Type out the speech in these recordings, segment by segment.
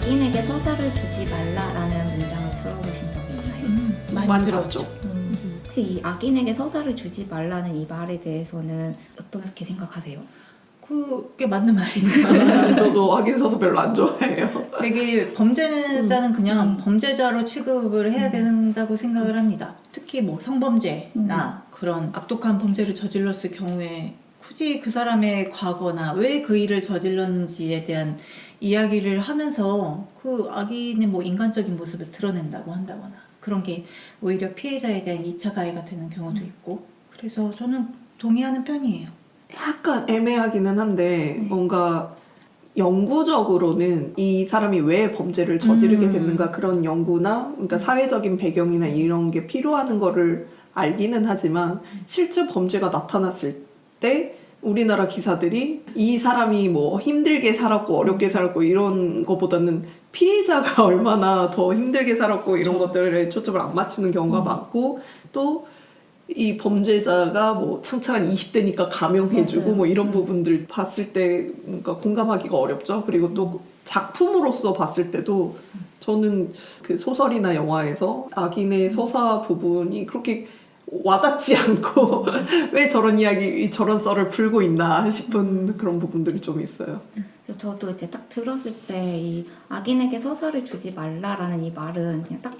악인에게 서사를 주지 말라라는 문장을 들어보신 적 있나요? 많이 들었죠. 혹시 이 악인에게 서사를 주지 말라는 이 말에 대해서는 어떻게 생각하세요? 그게 맞는 말인가? 저도 악인 서사 별로 안 좋아해요. 되게 범죄자는 그냥 범죄자로 취급을 해야 된다고 생각을 합니다. 특히 뭐 성범죄나 그런 악독한 범죄를 저질렀을 경우에 굳이 그 사람의 과거나 왜 그 일을 저질렀는지에 대한 이야기를 하면서 그 악인의 뭐 인간적인 모습을 드러낸다고 한다거나 그런 게 오히려 피해자에 대한 2차 가해가 되는 경우도 있고, 그래서 저는 동의하는 편이에요. 약간 애매하기는 한데 뭔가 영구적으로는 이 사람이 왜 범죄를 저지르게 됐는가 그런 연구나 그러니까 사회적인 배경이나 이런 게 필요한 거를 알기는 하지만 실제 범죄가 나타났을 때 우리나라 기사들이 이 사람이 뭐 힘들게 살았고 어렵게 살았고 이런 거보다는 피해자가 얼마나 더 힘들게 살았고 이런 것들에 초점을 안 맞추는 경우가 많고, 또 이 범죄자가 뭐 창창한 20대니까 감형해주고 맞아요. 뭐 이런 부분들 봤을 때 뭔가 공감하기가 어렵죠. 그리고 또 작품으로서 봤을 때도 저는 그 소설이나 영화에서 악인의 서사 부분이 그렇게 와닿지 않고 왜 저런 이야기, 저런 썰을 풀고 있나 싶은 그런 부분들이 좀 있어요. 저도 이제 딱 들었을 때 이 악인에게 서사를 주지 말라라는 이 말은 그냥 딱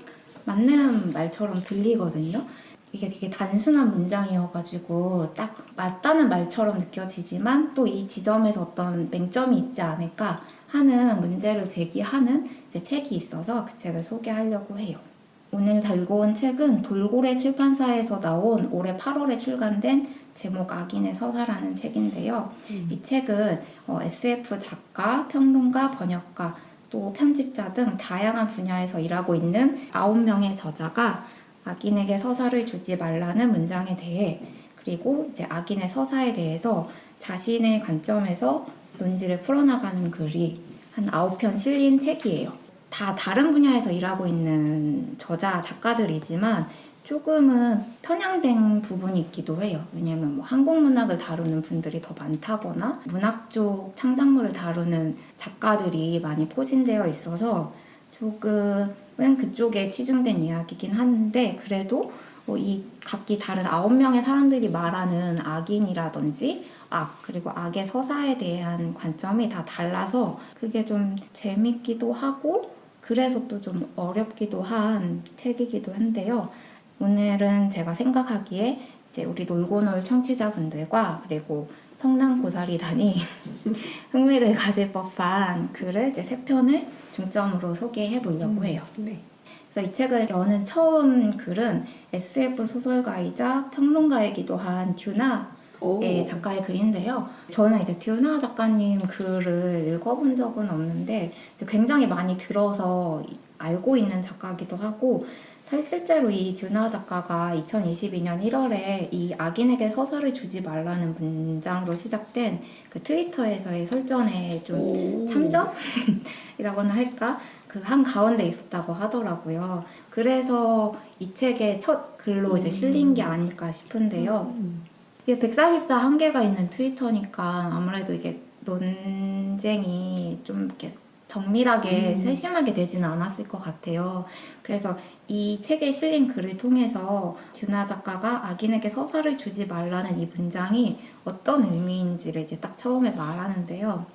맞는 말처럼 들리거든요. 이게 되게 단순한 문장이어가지고 딱 맞다는 말처럼 느껴지지만 또 이 지점에서 어떤 맹점이 있지 않을까 하는 문제를 제기하는 이제 책이 있어서 그 책을 소개하려고 해요. 오늘 들고 온 책은 돌고래 출판사에서 나온 올해 8월에 출간된 제목 악인의 서사라는 책인데요. 이 책은 SF 작가, 평론가, 번역가, 또 편집자 등 다양한 분야에서 일하고 있는 9명의 저자가 악인에게 서사를 주지 말라는 문장에 대해, 그리고 이제 악인의 서사에 대해서 자신의 관점에서 논지를 풀어나가는 글이 한 9편 실린 책이에요. 다 다른 분야에서 일하고 있는 저자, 작가들이지만 조금은 편향된 부분이 있기도 해요. 왜냐면 뭐 한국 문학을 다루는 분들이 더 많다거나 문학 쪽 창작물을 다루는 작가들이 많이 포진되어 있어서 조금은 그쪽에 치중된 이야기긴 한데, 그래도 이 각기 다른 9명의 사람들이 말하는 악인이라든지 악, 그리고 악의 서사에 대한 관점이 다 달라서 그게 좀 재밌기도 하고 그래서 또 좀 어렵기도 한 책이기도 한데요. 오늘은 제가 생각하기에 이제 우리 놀고놀 청취자분들과 그리고 성남고사리단이 흥미를 가질 법한 글을 이제 3편을 중점으로 소개해 보려고 해요. 네. 그래서 이 책을 여는 처음 글은 SF 소설가이자 평론가이기도 한 듀나의 작가의 글인데요. 저는 이제 듀나 작가님 글을 읽어본 적은 없는데 이제 굉장히 많이 들어서 알고 있는 작가이기도 하고, 실제로 이 듀나 작가가 2022년 1월에 이 악인에게 서사를 주지 말라는 문장으로 시작된 그 트위터에서의 설전에 좀 참전이라고나 할까? 그 한 가운데 있었다고 하더라고요. 그래서 이 책의 첫 글로 이제 실린 게 아닐까 싶은데요. 이게 140자 한계가 있는 트위터니까 아무래도 이게 논쟁이 좀 이렇게 정밀하게 세심하게 되지는 않았을 것 같아요. 그래서 이 책에 실린 글을 통해서 듀나 작가가 악인에게 서사를 주지 말라는 이 문장이 어떤 의미인지를 이제 딱 처음에 말하는데요.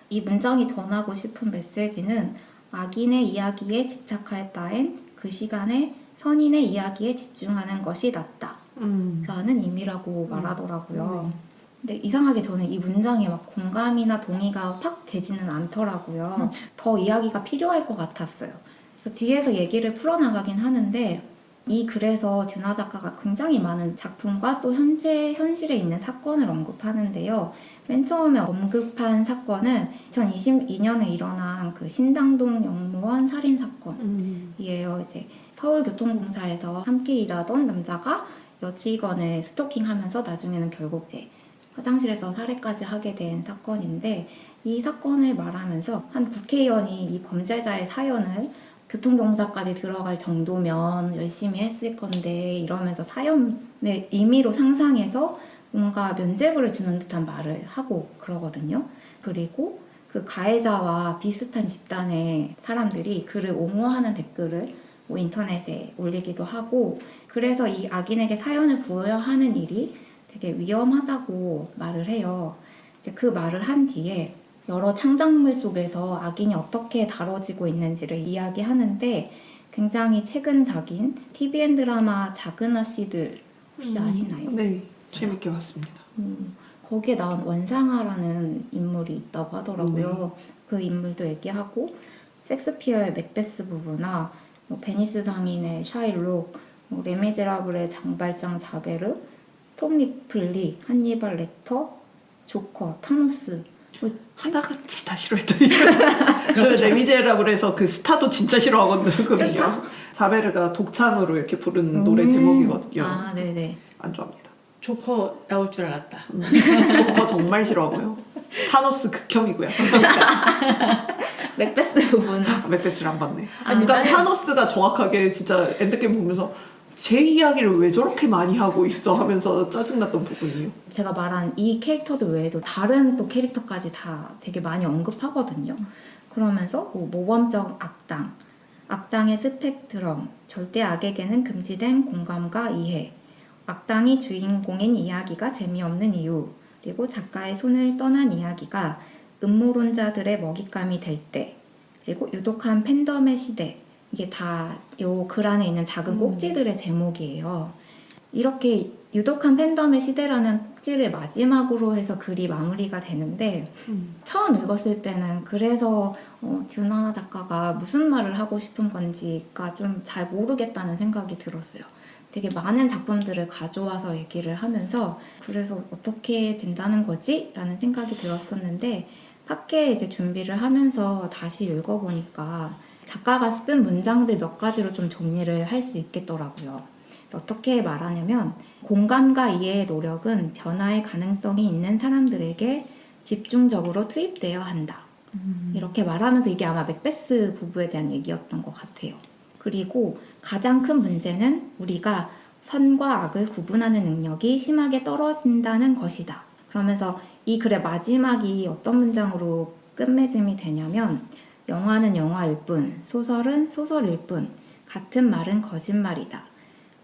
이 문장이 전하고 싶은 메시지는 악인의 이야기에 집착할 바엔 그 시간에 선인의 이야기에 집중하는 것이 낫다 라는 의미라고 말하더라고요. 근데 이상하게 저는 이 문장에 막 공감이나 동의가 팍 되지는 않더라고요. 더 이야기가 필요할 것 같았어요. 그래서 뒤에서 얘기를 풀어나가긴 하는데, 이 글에서 듀나 작가가 굉장히 많은 작품과 또 현실에 있는 사건을 언급하는데요. 맨 처음에 언급한 사건은 2022년에 일어난 그 신당동 영무원 살인 사건이에요. 이제 서울교통공사에서 함께 일하던 남자가 여직원을 스토킹하면서 나중에는 결국 이제 화장실에서 살해까지 하게 된 사건인데, 이 사건을 말하면서 한 국회의원이 이 범죄자의 사연을 교통경사까지 들어갈 정도면 열심히 했을 건데 이러면서 사연을 임의로 상상해서 뭔가 면죄부를 주는 듯한 말을 하고 그러거든요. 그리고 그 그 가해자와 비슷한 집단의 사람들이 그를 옹호하는 댓글을 뭐 인터넷에 올리기도 하고, 그래서 이 악인에게 사연을 부여하는 일이 되게 위험하다고 말을 해요. 이제 그 말을 한 뒤에 여러 창작물 속에서 악인이 어떻게 다뤄지고 있는지를 이야기하는데, 굉장히 최근작인 TVN 드라마 작은 아씨들 혹시 아시나요? 네, 재밌게 봤습니다. 거기에 나온 원상아라는 인물이 있다고 하더라고요. 네. 그 인물도 얘기하고, 섹스피어의 맥베스 부부나 뭐 베니스 상인의 샤일록, 뭐 레미제라블의 장발장 자베르, 톰 리플리, 한니발 렉터, 조커, 타노스. 뭐 하나같이 다 싫어했더니 저 레미제라블에서 그 스타도 진짜 싫어하거든요. 자베르가 독창으로 이렇게 부른 노래 제목이거든요. 아, 네네. 안 좋아합니다. 조커 나올 줄 알았다. 조커 정말 싫어하고요. 타노스 극혐이고요. 맥베스 부분. 맥베스를 안 봤네. 아니, 그러니까 나는- 타노스가 정확하게 진짜 엔드게임 보면서 제 이야기를 왜 저렇게 많이 하고 있어 하면서 짜증났던 부분이에요. 제가 말한 이 캐릭터들 외에도 다른 또 캐릭터까지 다 되게 많이 언급하거든요. 그러면서 뭐 모범적 악당, 악당의 스펙트럼, 절대 악에게는 금지된 공감과 이해, 악당이 주인공인 이야기가 재미없는 이유, 그리고 작가의 손을 떠난 이야기가 음모론자들의 먹잇감이 될 때, 그리고 유독한 팬덤의 시대, 이게 다 요 글 안에 있는 작은 꼭지들의 제목이에요. 이렇게 유독한 팬덤의 시대라는 꼭지를 마지막으로 해서 글이 마무리가 되는데, 처음 읽었을 때는 그래서 듀나 작가가 무슨 말을 하고 싶은 건지가 좀 잘 모르겠다는 생각이 들었어요. 되게 많은 작품들을 가져와서 얘기를 하면서 그래서 어떻게 된다는 거지? 라는 생각이 들었었는데, 밖에 이제 준비를 하면서 다시 읽어보니까 작가가 쓴 문장들 몇 가지로 좀 정리를 할 수 있겠더라고요. 어떻게 말하냐면, 공감과 이해의 노력은 변화의 가능성이 있는 사람들에게 집중적으로 투입되어야 한다. 이렇게 말하면서 이게 아마 맥베스 부부에 대한 얘기였던 것 같아요. 그리고 가장 큰 문제는 우리가 선과 악을 구분하는 능력이 심하게 떨어진다는 것이다. 그러면서 이 글의 마지막이 어떤 문장으로 끝맺음이 되냐면, 영화는 영화일 뿐, 소설은 소설일 뿐, 같은 말은 거짓말이다.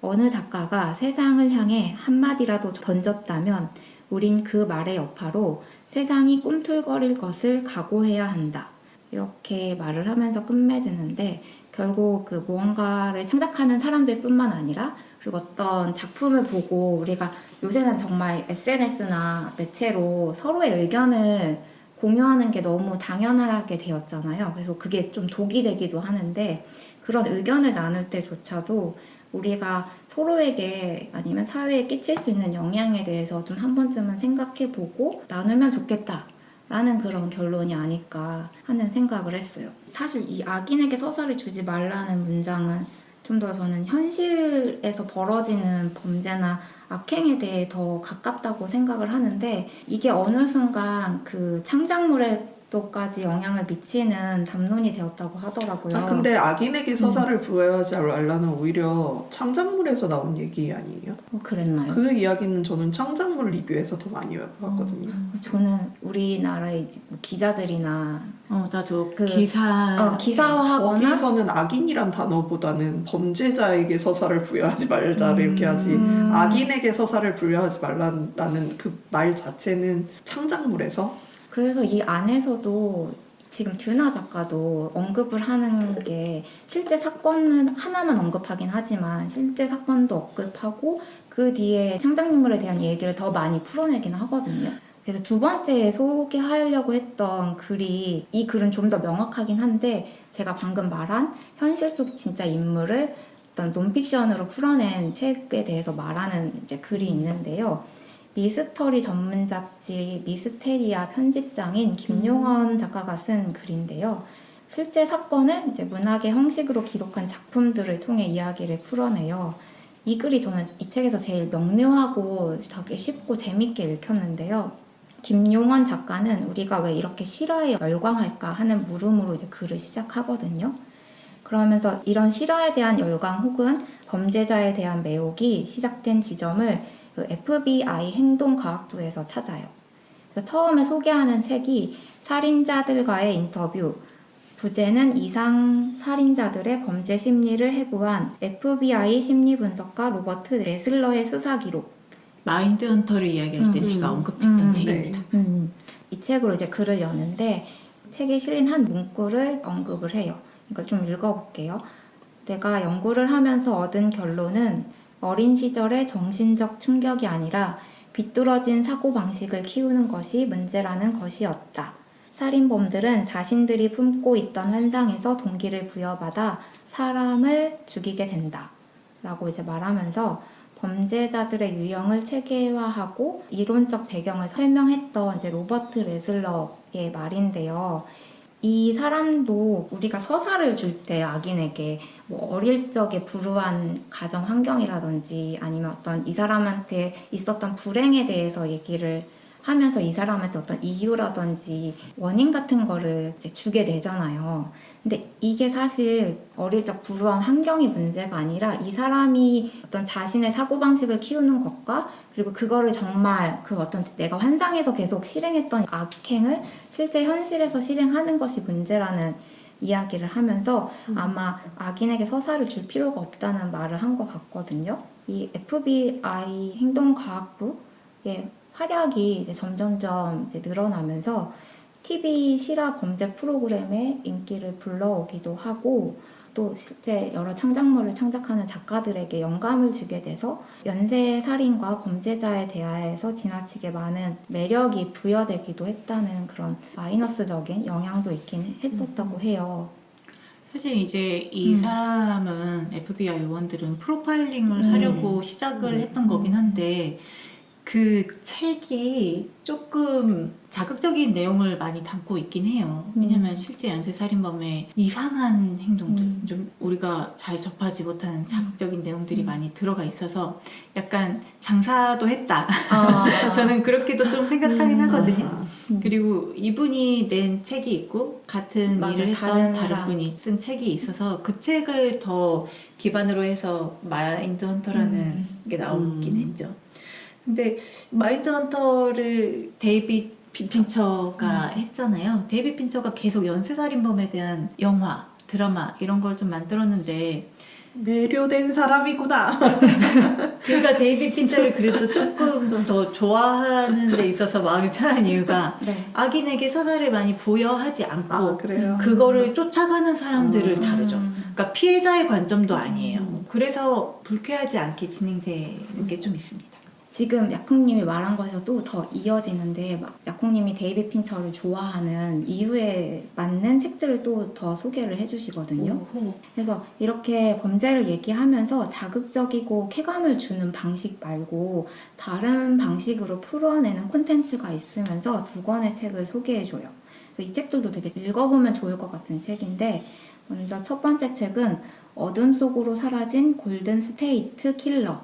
어느 작가가 세상을 향해 한마디라도 던졌다면 우린 그 말의 여파로 세상이 꿈틀거릴 것을 각오해야 한다. 이렇게 말을 하면서 끝맺는데, 결국 그 무언가를 창작하는 사람들 뿐만 아니라, 그리고 어떤 작품을 보고 우리가 요새는 정말 SNS나 매체로 서로의 의견을 공유하는 게 너무 당연하게 되었잖아요. 그래서 그게 좀 독이 되기도 하는데, 그런 의견을 나눌 때조차도 우리가 서로에게 아니면 사회에 끼칠 수 있는 영향에 대해서 좀 한 번쯤은 생각해보고 나누면 좋겠다 라는 그런 결론이 아닐까 하는 생각을 했어요. 사실 이 악인에게 서사를 주지 말라는 문장은 좀 더 저는 현실에서 벌어지는 범죄나 악행에 대해 더 가깝다고 생각을 하는데, 이게 어느 순간 그 창작물에도까지 영향을 미치는 담론이 되었다고 하더라고요. 아, 근데 악인에게 서사를 부여하지 말라는 오히려 창작물에서 나온 얘기 아니에요? 그랬나요? 그 이야기는 저는 창작물 리뷰에서 더 많이 봤거든요. 저는 우리나라의 기자들이나 나도 그- 기사 기사화하거나 거기서는 악인이란 단어보다는 범죄자에게 서사를 부여하지 말자를 이렇게 하지, 악인에게 서사를 부여하지 말라는 그 말 자체는 창작물에서. 그래서 이 안에서도 지금 듀나 작가도 언급을 하는 게, 실제 사건은 하나만 언급하긴 하지만 실제 사건도 언급하고 그 뒤에 창작물에 대한 얘기를 더 많이 풀어내긴 하거든요. 그래서 두 번째 소개하려고 했던 글이, 이 글은 좀 더 명확하긴 한데, 제가 방금 말한 현실 속 진짜 인물을 어떤 논픽션으로 풀어낸 책에 대해서 말하는 이제 글이 있는데요. 미스터리 전문 잡지 미스테리아 편집장인 김용원 작가가 쓴 글인데요. 실제 사건을 이제 문학의 형식으로 기록한 작품들을 통해 이야기를 풀어내요. 이 글이 저는 이 책에서 제일 명료하고 되게 쉽고 재밌게 읽혔는데요. 김용원 작가는 우리가 왜 이렇게 실화에 열광할까 하는 물음으로 이제 글을 시작하거든요. 그러면서 이런 실화에 대한 열광 혹은 범죄자에 대한 매혹이 시작된 지점을 그 FBI 행동과학부에서 찾아요. 그래서 처음에 소개하는 책이 살인자들과의 인터뷰, 부제는 이상 살인자들의 범죄 심리를 해부한 FBI 심리분석가 로버트 레슬러의 수사 기록. 마인드 헌터를 이야기할 때 제가 언급했던 책입니다. 이 책으로 이제 글을 여는데 책에 실린 한 문구를 언급을 해요. 이걸 좀 읽어볼게요. 내가 연구를 하면서 얻은 결론은 어린 시절의 정신적 충격이 아니라 비뚤어진 사고방식을 키우는 것이 문제라는 것이었다. 살인범들은 자신들이 품고 있던 환상에서 동기를 부여받아 사람을 죽이게 된다. 라고 이제 말하면서 범죄자들의 유형을 체계화하고 이론적 배경을 설명했던 이제 로버트 레슬러의 말인데요. 이 사람도 우리가 서사를 줄 때 악인에게 뭐 어릴 적에 불우한 가정 환경이라든지 아니면 어떤 이 사람한테 있었던 불행에 대해서 얘기를 하면서 이 사람한테 어떤 이유라든지 원인 같은 거를 이제 주게 되잖아요. 근데 이게 사실 어릴 적 불우한 환경이 문제가 아니라 이 사람이 어떤 자신의 사고방식을 키우는 것과 그리고 그거를 정말 그 어떤 내가 환상에서 계속 실행했던 악행을 실제 현실에서 실행하는 것이 문제라는 이야기를 하면서 아마 악인에게 서사를 줄 필요가 없다는 말을 한 것 같거든요. 이 FBI 행동과학부의 활약이 이제 점점점 이제 늘어나면서 TV 실화 범죄 프로그램의 인기를 불러오기도 하고 또 실제 여러 창작물을 창작하는 작가들에게 영감을 주게 돼서 연쇄 살인과 범죄자에 대하여서 지나치게 많은 매력이 부여되기도 했다는 그런 마이너스적인 영향도 있긴 했었다고 해요. 사실 이제 이 사람은 FBI 요원들은 프로파일링을 하려고 시작을 했던 거긴 한데 그 책이 조금 자극적인 내용을 많이 담고 있긴 해요. 왜냐면 실제 연쇄살인범의 이상한 행동들, 좀 우리가 잘 접하지 못하는 자극적인 내용들이 많이 들어가 있어서 약간 장사도 했다. 저는 그렇게도 좀 생각하긴 하거든요. 그리고 이분이 낸 책이 있고 같은 맞아, 일을 다른 했던 다른 사람. 분이 쓴 책이 있어서 그 책을 더 기반으로 해서 마인드 헌터라는 게 나오긴 했죠. 근데 마인드 헌터를 데이빗 핀처가 했잖아요. 데이빗 핀처가 계속 연쇄살인범에 대한 영화, 드라마 이런 걸 좀 만들었는데 매료된 사람이구나. 제가 데이빗 핀처를 그래도 조금 더 좋아하는 데 있어서 마음이 편한 이유가 네. 악인에게 서사를 많이 부여하지 않고 아, 그래요? 그거를 쫓아가는 사람들을 다루죠. 그러니까 피해자의 관점도 아니에요. 그래서 불쾌하지 않게 진행되는 게 좀 있습니다. 지금 약콩님이 말한 것에서 또 더 이어지는데 막 약콩님이 데이빗 핀처를 좋아하는 이유에 맞는 책들을 또 더 소개를 해주시거든요. 오호. 그래서 이렇게 범죄를 얘기하면서 자극적이고 쾌감을 주는 방식 말고 다른 방식으로 풀어내는 콘텐츠가 있으면서 두 권의 책을 소개해줘요. 그래서 이 책들도 되게 읽어보면 좋을 것 같은 책인데 먼저 첫 번째 책은 어둠 속으로 사라진 골든 스테이트 킬러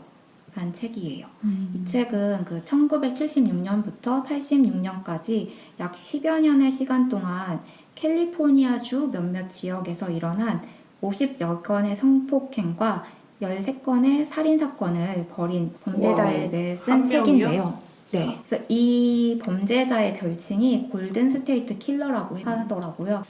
라는 책이에요. 이 책은 그 1976년부터 86년까지 약 10여 년의 시간 동안 캘리포니아주 몇몇 지역에서 일어난 50여 건의 성폭행과 13건의 살인사건을 벌인 범죄자에 대해 쓴 한 책인데요. 명이요? 네. 그래서 이 범죄자의 별칭이 골든 스테이트 킬러라고 하더라고요.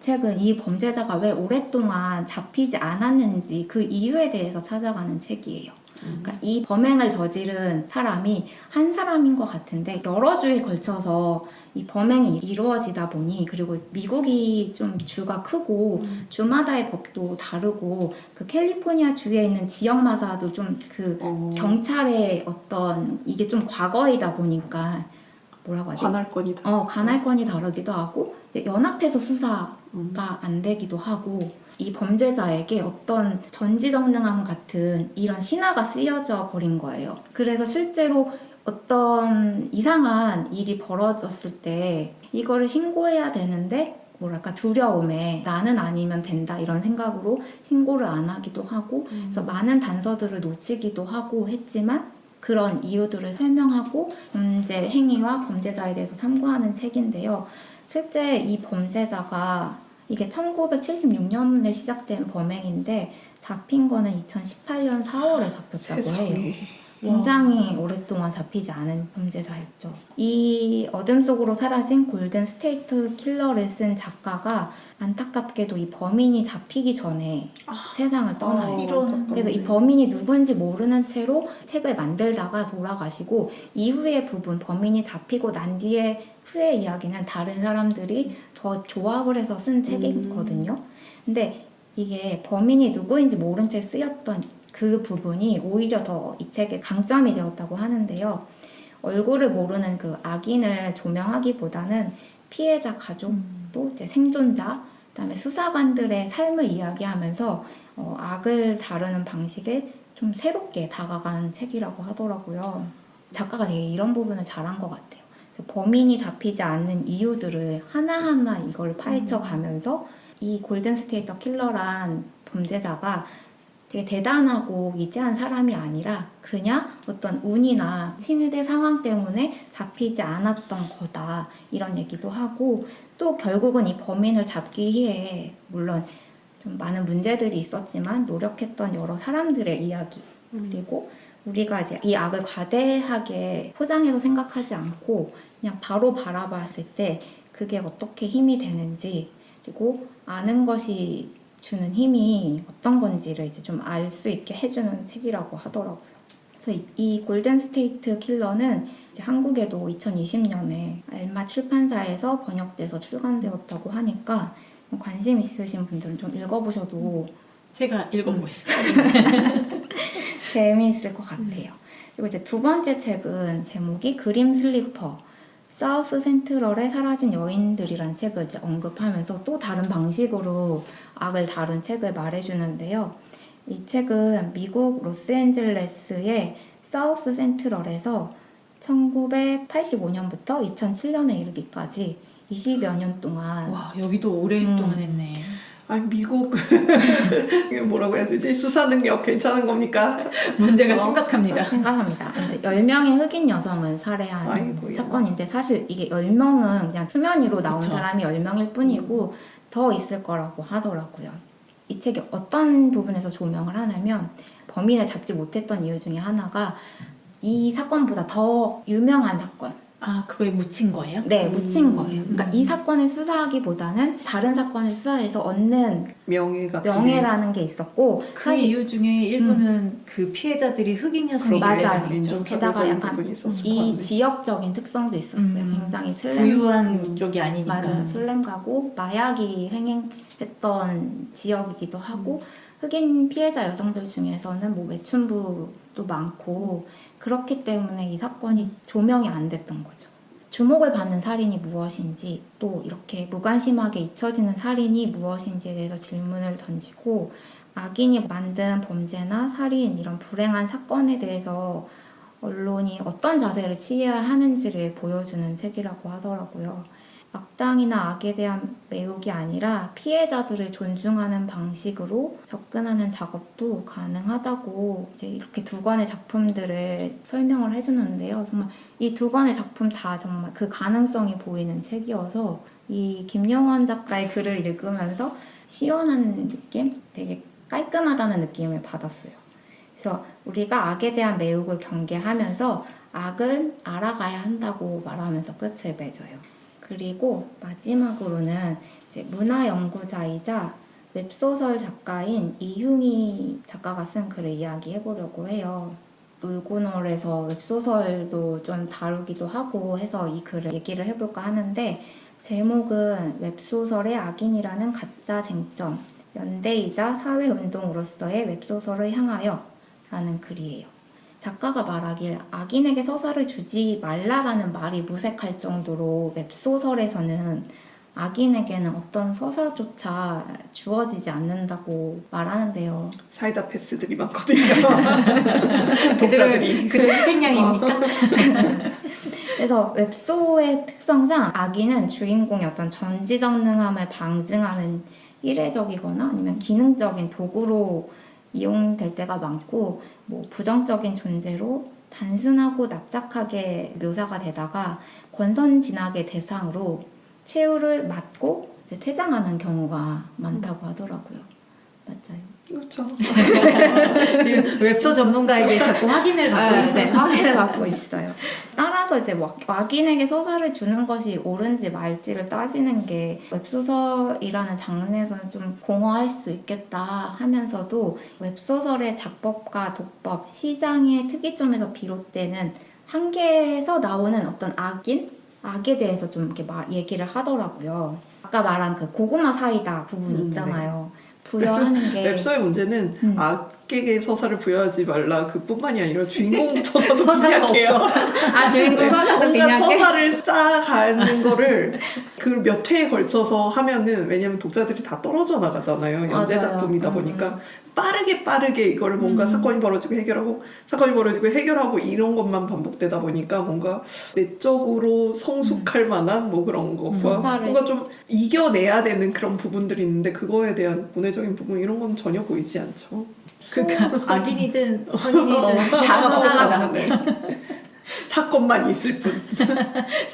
책은 이 범죄자가 왜 오랫동안 잡히지 않았는지 그 이유에 대해서 찾아가는 책이에요. 그러니까 이 범행을 저지른 사람이 한 사람인 것 같은데 여러 주에 걸쳐서 이 범행이 이루어지다 보니 그리고 미국이 좀 주가 크고 주마다의 법도 다르고 그 캘리포니아 주에 있는 지역마다도 좀 그 경찰의 어떤 이게 좀 과거이다 보니까 뭐라고 하지? 관할권이다. 관할권이 다르기도 하고 연합해서 수사가 안 되기도 하고 이 범죄자에게 어떤 전지전능함 같은 이런 신화가 쓰여져 버린 거예요. 그래서 실제로 어떤 이상한 일이 벌어졌을 때 이거를 신고해야 되는데 뭐랄까 두려움에 나는 아니면 된다 이런 생각으로 신고를 안 하기도 하고 그래서 많은 단서들을 놓치기도 하고 했지만 그런 이유들을 설명하고 범죄 행위와 범죄자에 대해서 탐구하는 책인데요. 실제 이 범죄자가 이게 1976년에 시작된 범행인데 잡힌 거는 2018년 4월에 잡혔다고 세상에. 해요. 굉장히 오랫동안 잡히지 않은 범죄자였죠. 이 어둠 속으로 사라진 골든 스테이트 킬러를 쓴 작가가 안타깝게도 이 범인이 잡히기 전에 세상을 떠나요. 이런. 그래서 이 범인이 누군지 모르는 채로 책을 만들다가 돌아가시고 이후의 부분, 범인이 잡히고 난 뒤에 후의 이야기는 다른 사람들이 더 조합을 해서 쓴 책이거든요. 근데 이게 범인이 누구인지 모른 채 쓰였던 그 부분이 오히려 더 이 책의 강점이 되었다고 하는데요. 얼굴을 모르는 그 악인을 조명하기보다는 피해자 가족, 또 이제 생존자, 그다음에 수사관들의 삶을 이야기하면서 악을 다루는 방식에 좀 새롭게 다가간 책이라고 하더라고요. 작가가 되게 이런 부분을 잘한 것 같아요. 범인이 잡히지 않는 이유들을 하나하나 이걸 파헤쳐 가면서 이 골든 스테이트 킬러란 범죄자가 되게 대단하고 위대한 사람이 아니라 그냥 어떤 운이나 침대 상황 때문에 잡히지 않았던 거다, 이런 얘기도 하고, 또 결국은 이 범인을 잡기 위해 물론 좀 많은 문제들이 있었지만 노력했던 여러 사람들의 이야기, 그리고 우리가 이제 이 악을 과대하게 포장해서 생각하지 않고 그냥 바로 바라봤을 때 그게 어떻게 힘이 되는지, 그리고 아는 것이 주는 힘이 어떤 건지를 이제 좀 알 수 있게 해주는 책이라고 하더라고요. 그래서 이 골든 스테이트 킬러는 이제 한국에도 2020년에 알마 출판사에서 번역돼서 출간되었다고 하니까 관심 있으신 분들은 좀 읽어보셔도 제가 읽어보겠습니다. 재미있을 것 같아요. 그리고 이제 두 번째 책은 제목이 그림 슬리퍼, 사우스 센트럴에 사라진 여인들이란 책을 이제 언급하면서 또 다른 방식으로 악을 다룬 책을 말해주는데요. 이 책은 미국 로스앤젤레스의 사우스 센트럴에서 1985년부터 2007년에 이르기까지 20여 년 동안 와, 여기도 오랫동안 했네. 아니 미국 이게 뭐라고 해야 되지? 수사 능력 괜찮은 겁니까? 문제가 심각합니다. 생각합니다. 근데 10명의 흑인 여성을 살해한 아이고야. 사건인데 사실 이게 10명은 그냥 수면 위로 나온 그쵸. 사람이 10명일 뿐이고 더 있을 거라고 하더라고요. 이 책이 어떤 부분에서 조명을 하냐면 범인을 잡지 못했던 이유 중에 하나가 이 사건보다 더 유명한 사건, 아, 그거에 묻힌 거예요? 네, 묻힌 거예요. 그러니까 이 사건을 수사하기보다는 다른 사건을 수사해서 얻는 명예가 명예라는 게 있었고, 그 사실 이유 중에 일부는 그 피해자들이 흑인 여성이기 맞아요. 때문이죠. 게다가 인종차별적인 약간 부분이 있었을 것 이 같네. 지역적인 특성도 있었어요. 굉장히 부유한 쪽이 아니니까. 맞아요. 슬램가고 마약이 횡행했던 지역이기도 하고, 흑인 피해자 여성들 중에서는 뭐 매춘부도 많고, 그렇기 때문에 이 사건이 조명이 안 됐던 거죠. 주목을 받는 살인이 무엇인지, 또 이렇게 무관심하게 잊혀지는 살인이 무엇인지에 대해서 질문을 던지고, 악인이 만든 범죄나 살인, 이런 불행한 사건에 대해서 언론이 어떤 자세를 취해야 하는지를 보여주는 책이라고 하더라고요. 악당이나 악에 대한 매혹이 아니라 피해자들을 존중하는 방식으로 접근하는 작업도 가능하다고 이제 이렇게 두 권의 작품들을 설명을 해주는데요. 정말 이 두 권의 작품 다 정말 그 가능성이 보이는 책이어서 이 김용원 작가의 글을 읽으면서 시원한 느낌? 되게 깔끔하다는 느낌을 받았어요. 그래서 우리가 악에 대한 매혹을 경계하면서 악을 알아가야 한다고 말하면서 끝을 맺어요. 그리고 마지막으로는 이제 문화연구자이자 웹소설 작가인 이흉희 작가가 쓴 글을 이야기해보려고 해요. 놀고놀에서 웹소설도 좀 다루기도 하고 해서 이 글을 얘기를 해볼까 하는데, 제목은 웹소설의 악인이라는 가짜 쟁점, 연대이자 사회운동으로서의 웹소설을 향하여 라는 글이에요. 작가가 말하길 악인에게 서사를 주지 말라라는 말이 무색할 정도로 웹소설에서는 악인에게는 어떤 서사조차 주어지지 않는다고 말하는데요. 사이다 패스들이 많거든요. 그들은 희생양입니까? 그래서 웹소의 특성상 악인은 주인공의 어떤 전지전능함을 방증하는 이례적이거나 아니면 기능적인 도구로 이용될 때가 많고, 뭐 부정적인 존재로 단순하고 납작하게 묘사가 되다가 권선진악의 대상으로 최후를 맞고 이제 퇴장하는 경우가 많다고 하더라고요. 맞아요. 그렇죠. 지금 웹소 전문가에게 자꾸 확인을 받고 있어요. 네, 확인을 받고 있어요. 따라서 이제 왁인에게 소설을 주는 것이 옳은지 말지를 따지는 게 웹소설이라는 장르에서는 좀 공허할 수 있겠다 하면서도 웹소설의 작법과 독법, 시장의 특이점에서 비롯되는 한계에서 나오는 어떤 악에 대해서 좀 이렇게 얘기를 하더라고요. 아까 말한 그 고구마 사이다 부분 있잖아요. 부여하는 게 웹소의 문제는 악에게 서사를 부여하지 말라 그뿐만이 아니라 주인공 서사도 빈약해요. 아 주인공 서사도 뭔가 빈약해? 서사를 쌓아가는 거를 그 몇 회에 걸쳐서 하면은 왜냐면 독자들이 다 떨어져 나가잖아요. 연재 맞아요. 작품이다 보니까 빠르게 이거를 뭔가 사건이 벌어지고 해결하고 이런 것만 반복되다 보니까 뭔가 내적으로 성숙할 만한 뭐 그런 것과 뭔가 좀 이겨내야 되는 그런 부분들이 있는데 그거에 대한 문해적인 부분 이런 건 전혀 보이지 않죠. 그러니까 악인이든 선인이든 다가 부족하다. 네. 사건만 있을 뿐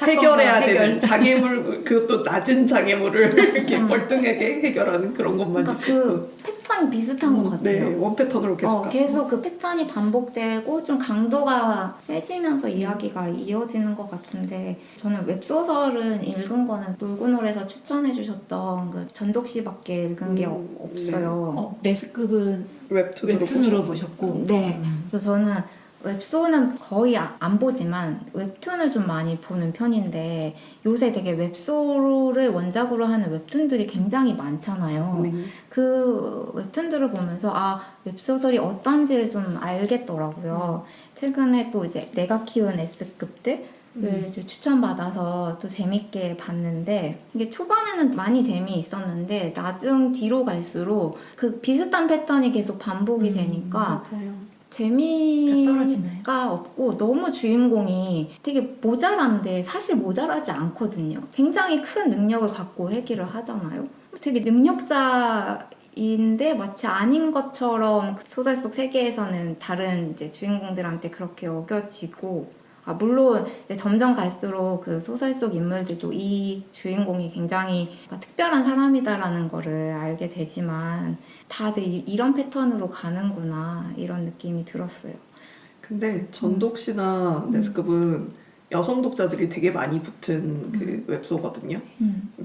해결해야 되는 장애물 그것도 낮은 장애물을 이렇게 월등하게 해결하는 그런 것만 그러니까 있을 뿐. 그 패턴이 비슷한 것 같아요. 네, 원 패턴으로 계속 가죠. 계속 그 패턴이 반복되고 좀 강도가 세지면서 이야기가 이어지는 것 같은데 저는 웹소설은 읽은 거는 놀고놀에서 추천해 주셨던 그 전독 씨밖에 읽은 게 없어요. 네스급은 웹툰으로 보셨고. 네. 그래서 저는 웹소는 거의 안 보지만 웹툰을 좀 많이 보는 편인데 요새 되게 웹소를 원작으로 하는 웹툰들이 굉장히 많잖아요. 네. 그 웹툰들을 보면서 웹소설이 어떤지를 좀 알겠더라고요. 최근에 또 이제 내가 키운 S급들 이제 추천받아서 또 재밌게 봤는데 이게 초반에는 많이 재미있었는데 나중 뒤로 갈수록 그 비슷한 패턴이 계속 반복이 되니까 맞아요. 재미가 없고 너무 주인공이 되게 모자란데 사실 모자라지 않거든요. 굉장히 큰 능력을 갖고 회귀를 하잖아요. 되게 능력자인데 마치 아닌 것처럼 소설 속 세계에서는 다른 이제 주인공들한테 그렇게 여겨지고 물론 점점 갈수록 그 소설 속 인물들도 이 주인공이 굉장히 특별한 사람이다라는 거를 알게 되지만 다들 이런 패턴으로 가는구나 이런 느낌이 들었어요. 근데 전독 씨나 네스급은 여성 독자들이 되게 많이 붙은 그 웹소거든요.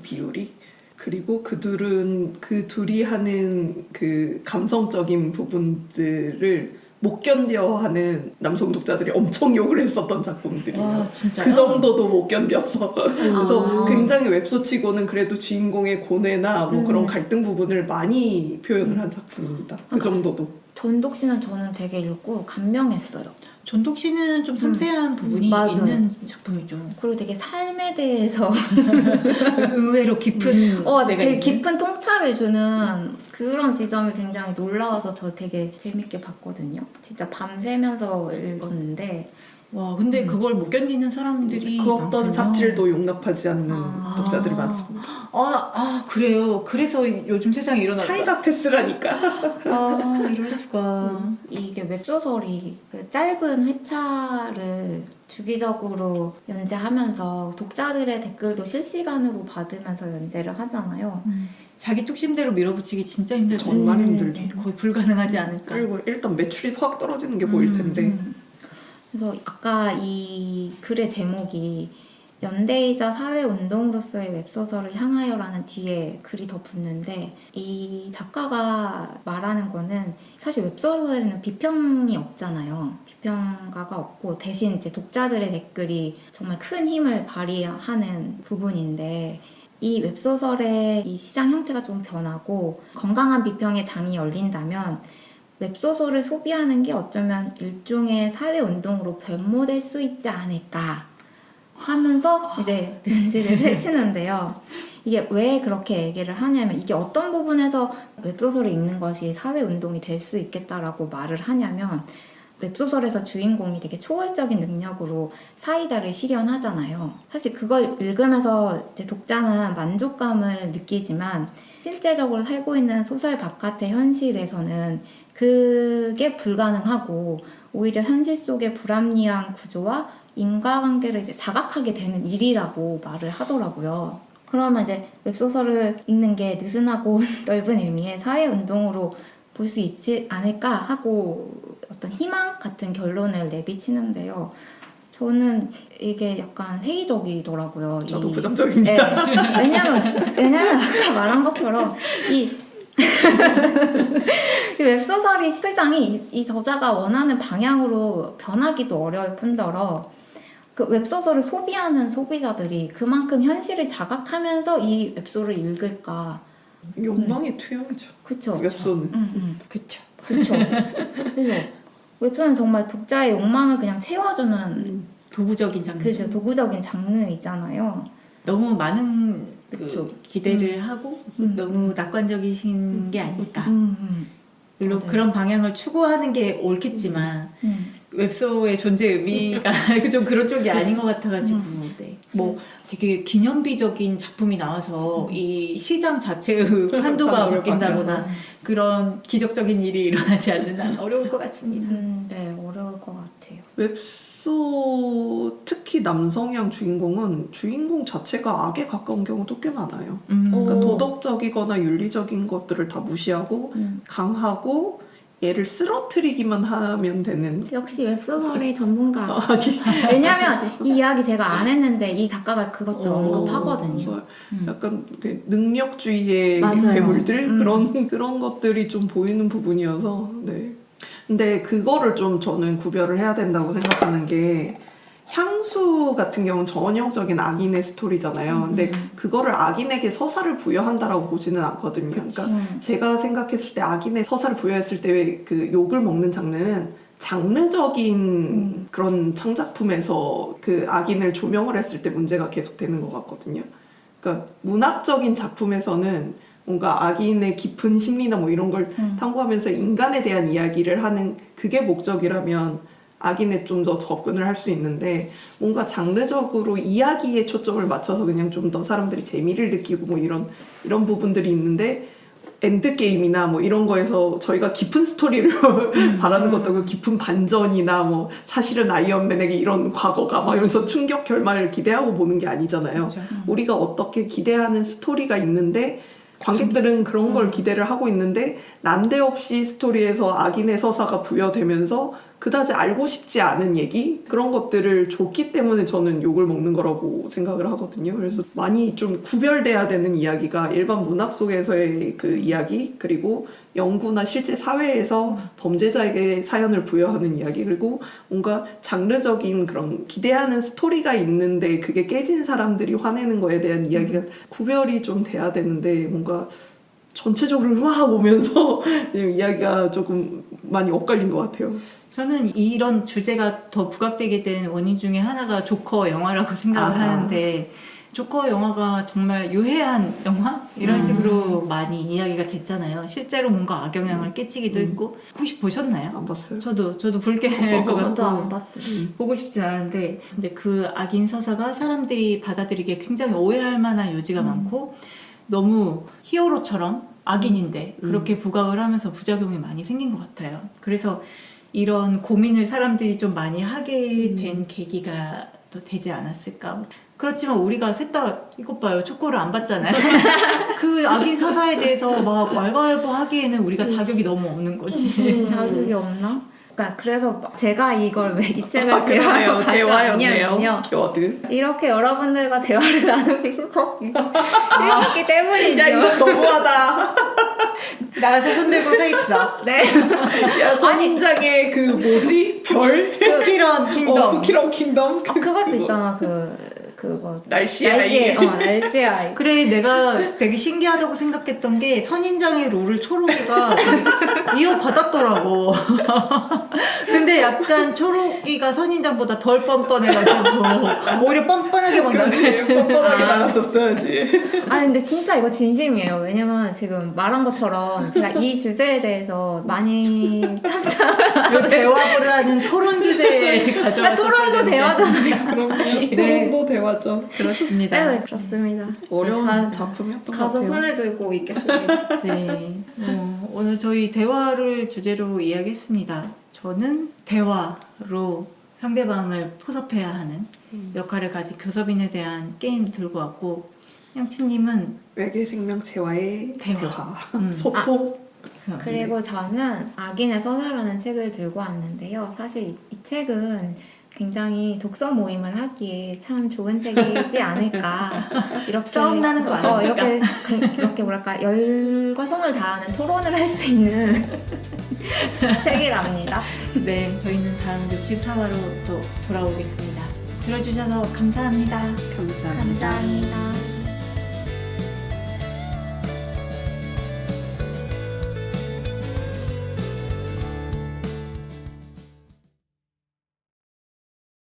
비율이. 그리고 그들은 그 둘이 하는 그 감성적인 부분들을 못 견뎌 하는 남성 독자들이 엄청 욕을 했었던 작품들이에요. 와, 진짜요? 그 정도도 못 견뎌서. 그래서 굉장히 웹소치고는 그래도 주인공의 고뇌나 뭐 그런 갈등 부분을 많이 표현을 한 작품입니다. 그 정도도. 전독 씨는 저는 되게 읽고 감명했어요. 전독 씨는 좀 섬세한 부분이 맞아요. 있는 작품이죠. 그리고 되게 삶에 대해서 의외로 깊은 되게 깊은 통찰을 주는 그런 지점이 굉장히 놀라워서 저 되게 재밌게 봤거든요. 진짜 밤새면서 읽었는데 와, 근데 그걸 못 견디는 사람들이 그 어떤 많군요. 삽질도 용납하지 않는 독자들이 아. 많습니다. 그래요. 그래서 요즘 세상에 일어났다. 사이다 패스라니까. 이럴 수가. 이게 웹소설이 그 짧은 회차를 주기적으로 연재하면서 독자들의 댓글도 실시간으로 받으면서 연재를 하잖아요. 자기 뚝심대로 밀어붙이기 진짜 힘들죠. 정말 힘들죠. 거의 불가능하지 않을까. 그리고 일단 매출이 확 떨어지는 게 보일 텐데. 그래서 아까 이 글의 제목이 연대이자 사회운동으로서의 웹소설을 향하여라는 뒤에 글이 더 붙는데 이 작가가 말하는 거는 사실 웹소설에는 비평이 없잖아요. 비평가가 없고 대신 이제 독자들의 댓글이 정말 큰 힘을 발휘하는 부분인데 이 웹소설의 이 시장 형태가 좀 변하고 건강한 비평의 장이 열린다면 웹소설을 소비하는 게 어쩌면 일종의 사회운동으로 변모될 수 있지 않을까 하면서 이제 논지를 펼치는데요. 이게 왜 그렇게 얘기를 하냐면 이게 어떤 부분에서 웹소설을 읽는 것이 사회운동이 될 수 있겠다라고 말을 하냐면 웹소설에서 주인공이 되게 초월적인 능력으로 사이다를 실현하잖아요. 사실 그걸 읽으면서 이제 독자는 만족감을 느끼지만 실제적으로 살고 있는 소설 바깥의 현실에서는 그게 불가능하고 오히려 현실 속의 불합리한 구조와 인과관계를 이제 자각하게 되는 일이라고 말을 하더라고요. 그러면 이제 웹소설을 읽는 게 느슨하고 넓은 의미의 사회운동으로 볼 수 있지 않을까 하고 어떤 희망 같은 결론을 내비치는데요. 저는 이게 약간 회의적이더라고요. 저도 부정적입니다. 네. 왜냐면 아까 말한 것처럼 이 웹소설이 시장이 이 저자가 원하는 방향으로 변하기도 어려울 뿐더러 그 웹소설을 소비하는 소비자들이 그만큼 현실을 자각하면서 이 웹소설을 읽을까. 욕망의 투영이죠. 그쵸. 웹소는. 그쵸. 그쵸. 그래서 웹소는 정말 독자의 욕망을 그냥 채워주는 도구적인 장르. 그죠. 도구적인 장르이잖아요. 너무 많은 그쵸. 기대를 하고 너무 낙관적이신 게 아닐까. 물론 맞아요. 그런 방향을 추구하는 게 옳겠지만 웹소의 존재 의미가 좀 그런 쪽이 아닌 것 같아가지고 네. 뭐 되게 기념비적인 작품이 나와서 이 시장 자체의 판도가 판도를 바뀐다거나 그런 기적적인 일이 일어나지 않는 한 어려울 것 같습니다. 네, 어려울 것 같아요. 웹소 특히 남성향 주인공은 주인공 자체가 악에 가까운 경우도 꽤 많아요. 그러니까 오. 도덕적이거나 윤리적인 것들을 다 무시하고 강하고 얘를 쓰러뜨리기만 하면 되는. 역시 웹소설의 전문가. 아니 왜냐면 이 이야기 제가 안 했는데 이 작가가 그것도 언급하거든요. 약간 그 능력주의의 맞아요. 괴물들 그런 것들이 좀 보이는 부분이어서 네. 근데 그거를 좀 저는 구별을 해야 된다고 생각하는 게 향수 같은 경우는 전형적인 악인의 스토리잖아요. 근데 그거를 악인에게 서사를 부여한다라고 보지는 않거든요. 그러니까 제가 생각했을 때 악인의 서사를 부여했을 때 그 욕을 먹는 장르는 장르적인 그런 창작품에서 그 악인을 조명을 했을 때 문제가 계속 되는 것 같거든요. 그러니까 문학적인 작품에서는 뭔가 악인의 깊은 심리나 뭐 이런 걸 탐구하면서 인간에 대한 이야기를 하는 그게 목적이라면 악인에 좀 더 접근을 할 수 있는데 뭔가 장르적으로 이야기에 초점을 맞춰서 그냥 좀 더 사람들이 재미를 느끼고 뭐 이런 부분들이 있는데 엔드게임이나 뭐 이런 거에서 저희가 깊은 스토리를 바라는 것도 그 깊은 반전이나 뭐 사실은 아이언맨에게 이런 과거가 막 이러면서 충격 결말을 기대하고 보는 게 아니잖아요. 그렇죠. 우리가 어떻게 기대하는 스토리가 있는데 관객들은 그런 걸 기대를 하고 있는데 난데없이 스토리에서 악인의 서사가 부여되면서 그다지 알고 싶지 않은 얘기 그런 것들을 줬기 때문에 저는 욕을 먹는 거라고 생각을 하거든요. 그래서 많이 좀 구별돼야 되는 이야기가 일반 문학 속에서의 그 이야기 그리고 연구나 실제 사회에서 범죄자에게 사연을 부여하는 이야기 그리고 뭔가 장르적인 그런 기대하는 스토리가 있는데 그게 깨진 사람들이 화내는 거에 대한 이야기가 구별이 좀 돼야 되는데 뭔가 전체적으로 막 오면서 이야기가 조금 많이 엇갈린 것 같아요. 저는 이런 주제가 더 부각되게 된 원인 중에 하나가 조커 영화라고 생각을 하는데 조커 영화가 정말 유해한 영화? 이런 식으로 많이 이야기가 됐잖아요. 실제로 뭔가 악영향을 끼치기도 했고 혹시 보셨나요? 안 봤어요. 저도 불쾌할 것 같고 저도 안 봤어요. 보고 싶진 않은데 근데 그 악인 서사가 사람들이 받아들이기에 굉장히 오해할 만한 요지가 많고 너무 히어로처럼 악인인데 그렇게 부각을 하면서 부작용이 많이 생긴 것 같아요. 그래서 이런 고민을 사람들이 좀 많이 하게 된 계기가 또 되지 않았을까. 그렇지만 우리가 셋 다 이것 봐요. 초코를 안 봤잖아요. 그 악인 서사에 대해서 막 왈가왈부하기에는 우리가 자격이 너무 없는 거지. 자극이 없나? 그러니까 그래서 제가 이걸 왜 이 책을 그러네요. 대화로 가져왔냐면요. 키워드. 이렇게 여러분들과 대화를 나누기 싶었기 때문이죠. 야 이거 너무하다. 나가서 손 들고 서 있어. 네. 야 선인장의 그 뭐지 별? 쿠키런 킹덤. 쿠키런 킹덤. 그것도 있잖아. 그거 날씨 아이. 날씨 아이. 그래 내가 되게 신기하다고 생각했던 게 선인장의 롤을 초록이가 이어받았더라고. 근데 약간 초록이가 선인장보다 덜 뻔뻔해가지고 오히려 뻔뻔하게 그렇지. 뻔뻔하게 나갔었어야지. 아니 근데 진짜 이거 진심이에요. 왜냐면 지금 말한 것처럼 제가 이 주제에 대해서 많이 대화보다는 토론 주제에 가져왔어요. 토론도 대화잖아요. 토론도 대화죠. 그렇습니다. 네, 그렇습니다. 어려운 작품이었던 것 가서 같아요. 손을 들고 있겠습니다. 네. 오늘 저희 대화를 주제로 이야기했습니다. 저는 대화로 상대방을 포섭해야 하는 역할을 가진 교섭인에 대한 게임 들고 왔고 양치님은 외계 생명체와의 대화. 대화. 소통. 그리고 저는 악인의 서사라는 책을 들고 왔는데요. 사실 이 책은 굉장히 독서 모임을 하기에 참 좋은 책이지 않을까. 이렇게 싸움 나는 거 아닙니까? 이렇게 뭐랄까 열과 성을 다하는 토론을 할 수 있는 책이랍니다. 네, 저희는 다음 64화로 또 돌아오겠습니다. 들어주셔서 감사합니다. 감사합니다. 감사합니다.